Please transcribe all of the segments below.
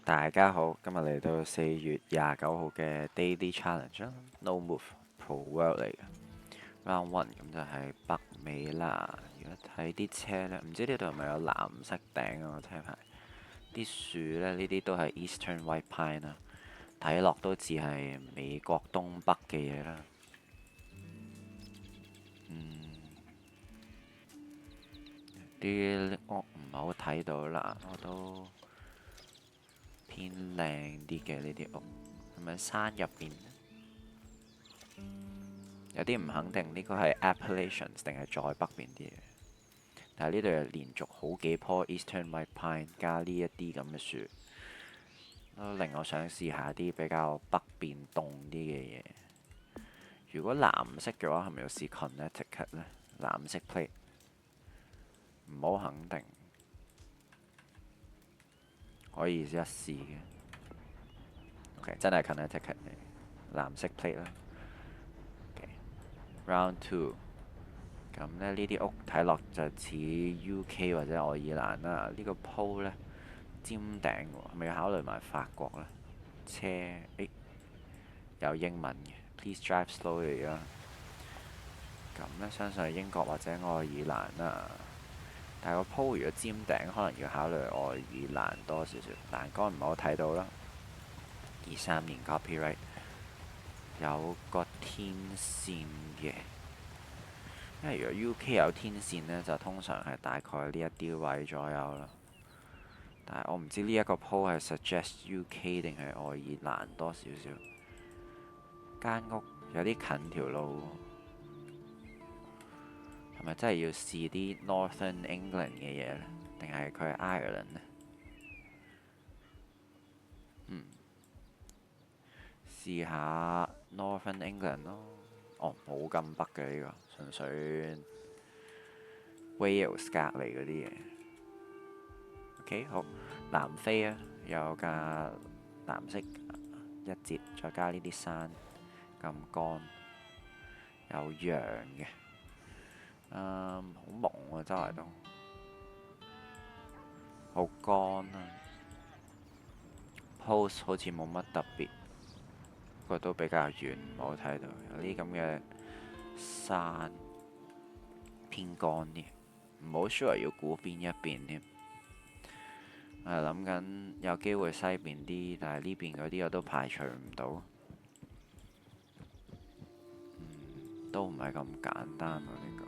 大家好，今日嚟到4月29號嘅 Daily Challenge 啦，No Move Pro World 嚟嘅 Round One，咁就係北美啦。如果睇啲車呢，唔知呢度係咪有藍色頂啊？個車牌啲樹呢，呢啲都係 Eastern White Pine 啦，睇落都似係美國東北嘅嘢啦。啲屋唔係好睇到啦，我都偏靚啲嘅呢啲屋，係咪山入邊？有啲唔肯定呢個係 Appalachians 定係再北邊啲嘅，但係呢度係連續好幾棵 Eastern White Pine 加呢一啲咁嘅樹，都令我想試下啲比較北邊凍啲嘅嘢。如果藍色嘅話，係咪要試 Connecticut 呢？藍色 plate 唔好肯定，可以一試嘅。OK， 真係 Connecticut 嚟，藍色 plate 啦。Round Two。咁呢啲屋睇落就似 UK 或者愛爾蘭啦。呢個鋪呢，尖頂喎，係咪要考慮埋法國呢？車有英文嘅，Please drive slowly 啦。咁呢，相信係英國或者愛爾蘭啦。但係個鋪如果尖頂，可能要考慮愛爾蘭多少少。欄杆唔係好睇到啦。23年 copyright 有個天線嘅。因為如果 UK 有天線呢，就通常係大概呢一啲位左右啦。但係我唔知呢一個鋪係 suggest UK 定係愛爾蘭多少少。間屋有啲近條路，係咪真係要試啲 Northern England 嘅嘢呢？定係佢係 Ireland 呢？試下 Northern England 咯。哦，冇咁北嘅呢個，純粹 Wales 隔離嗰啲嘢。OK， 好，南非啊，有架藍色一截，再加呢啲山咁乾，有羊嘅，好朦啊，周圍都好乾啊。Post 好似冇乜特別，不過都比較遠，唔好睇到有啲咁嘅山偏乾啲，唔好 sure 要估邊一邊添。諗緊有機會西邊啲，但係呢邊嗰啲我都排除唔到。都唔係咁簡單喎，呢個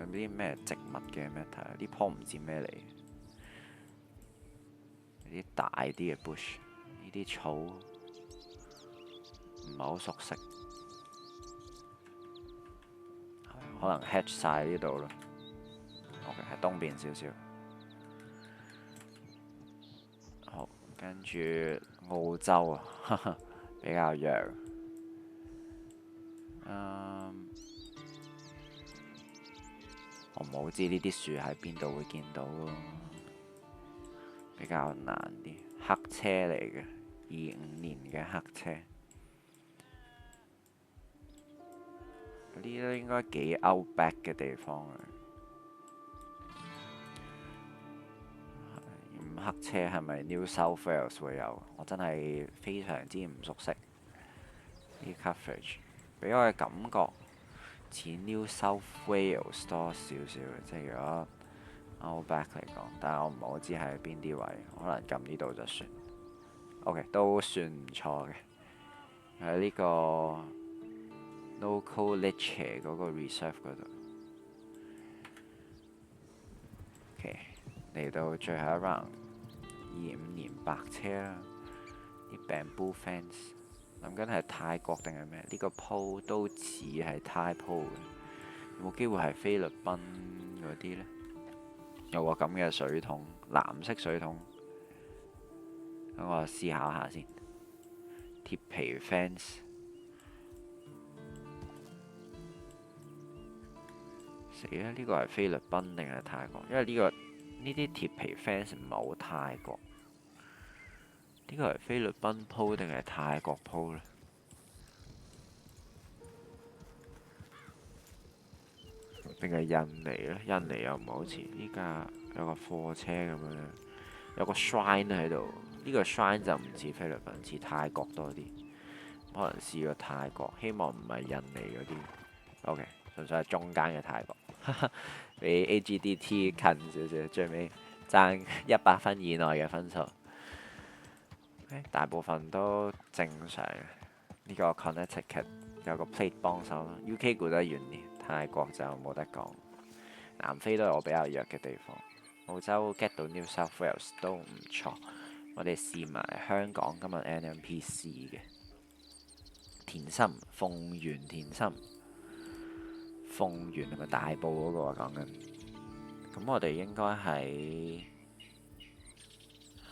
有啲咩植物嘅咩睇下？呢棵唔知咩嚟，有啲大啲嘅 bush， 呢啲草唔係好熟悉，可能 hedge 晒呢度咯。OK， 喺東邊少少。好，跟住澳洲啊，比較弱。我唔好知呢啲樹喺邊度會見到咯，比較難啲。黑車嚟嘅，25年嘅黑車，嗰啲都應該幾 outback 嘅地方啊。黑車係咪 New South Wales 會有？我真係非常之唔熟悉啲 coverage，俾我嘅感覺似 New South Wales 多少少嘅，即係如果 outback 嚟講，但係我唔係好知係邊啲位，可能撳呢度就算。OK， 都算唔錯嘅，喺呢個 Local Lecce 嗰個 reserve 嗰度。OK， 嚟到最後一 round，25年白車啦，啲 bamboo fence， 諗緊係泰國定係咩？呢個鋪都似係泰鋪嘅，有冇機會係菲律賓嗰啲呢？有個咁嘅水桶，藍色水桶，等我思考下先。鐵皮 fence， 死啦！呢個係菲律賓定係泰國？因為呢啲鐵皮 fence 唔係好泰國。呢個係菲律賓鋪定係泰國鋪呢？定係印尼呢？印尼又唔好似，依家有個貨車咁樣，有個 shrine 喺度，呢個 shrine 就唔似菲律賓，似泰國多啲。可能試過泰國，希望唔係印尼嗰啲。OK，純粹係中間嘅泰國，比 AGDT 近少少，最尾爭100分以內嘅分數。大部分都正常。呢個 Connecticut 有個 plate 幫手咯。UK 估得遠啲，泰國就冇得講。南非都係我比較弱嘅地方。澳洲 get 到 New South Wales 都唔錯。我哋試埋香港今日 NMPC 嘅田心鳳園田心鳳園係咪大埔嗰個啊？講緊咁，我哋應該係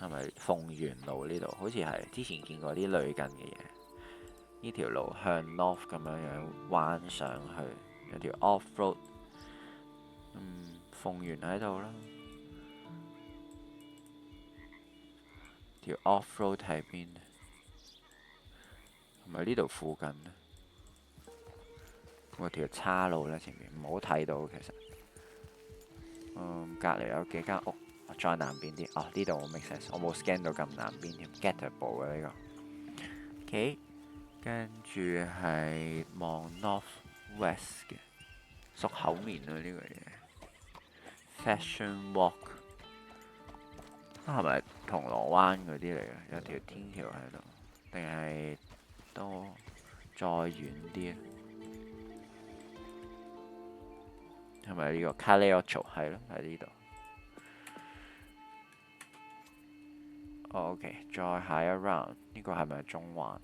咪鳳園路呢度？好似係之前見過啲類近嘅嘢。呢條路向 north 咁樣彎上去，有條 off road。鳳園喺度啦。條 off road 喺邊？係咪呢度附近呢？嗰條叉路呢，前面唔好睇到其實。隔離有幾間屋，再南邊啲。哦，呢度我 make sense，我冇 scan 到咁南邊添 ，gettable 嘅呢個。OK，跟住係望 north west 嘅，熟口面啊呢個嘢。Fashion Walk，係咪銅鑼灣嗰啲嚟嘅？有條天橋喺度，定係都再遠啲？係咪呢個 Calle 係咯，喺呢度。OK，再下一 round，呢個係咪中環？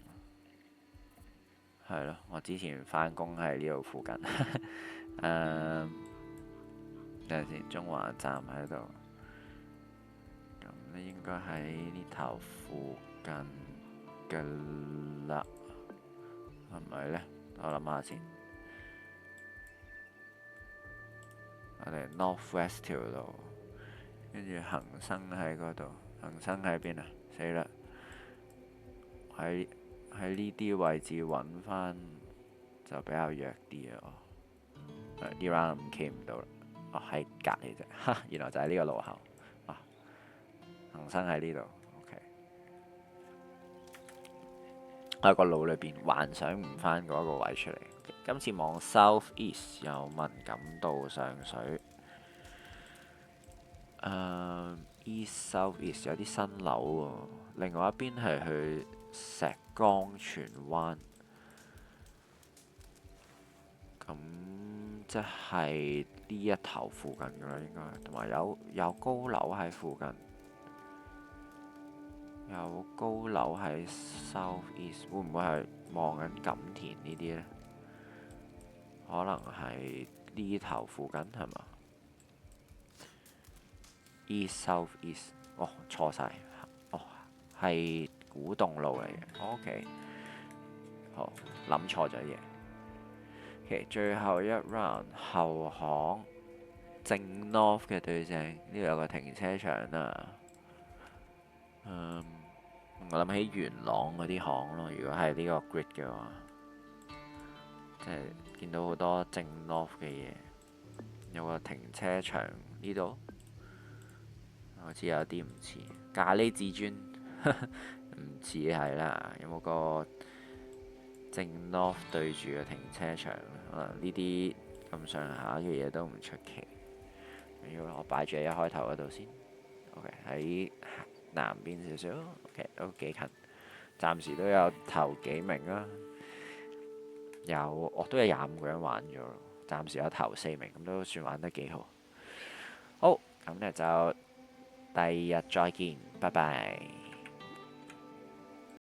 係咯，我之前返工喺呢度附近。等陣先，中環站喺度。咁咧應該喺呢頭附近嘅啦，係咪呢？我諗下先。我哋 North West 條路，跟住恒生喺嗰度。恒生喺邊啊？死啦！喺呢啲位置揾翻就比較弱啲啊！呢 round 企唔到啦。哦，喺隔離啫，原來就係呢個路口。啊，恒生喺呢度。OK，我喺個腦裏邊幻想唔翻嗰個位出嚟。今次望 South East 有文錦渡上水。East South East 有啲新樓喎，另外一邊係去石崗荃灣。咁即係呢一頭附近㗎啦，應該同埋有高樓喺附近，有高樓喺 South East，會唔會係望緊錦田呢啲呢？可能係呢頭附近係嘛？East South East，哦錯晒，哦係古洞路嚟嘅。OK， 好，諗錯咗嘢。OK， 最後一 round 後巷正 north 嘅對正，呢度有個停車場啊。我諗起元朗嗰啲巷咯，如果係呢個 grid 嘅話，即係見到好多正 north 嘅嘢，有個停車場呢度，好似有啲唔似咖喱至尊，唔似係啦。有冇個正 north 對住嘅停車場？可能呢啲咁上下嘅嘢都唔出奇。要我擺住喺一開頭嗰度先。OK， 喺南邊少少。OK， 都幾近。暫時都有頭幾名啦。我都有25個人玩咗，暫時有頭4名，咁都算玩得幾好。好，咁咧就第二日再見，拜拜。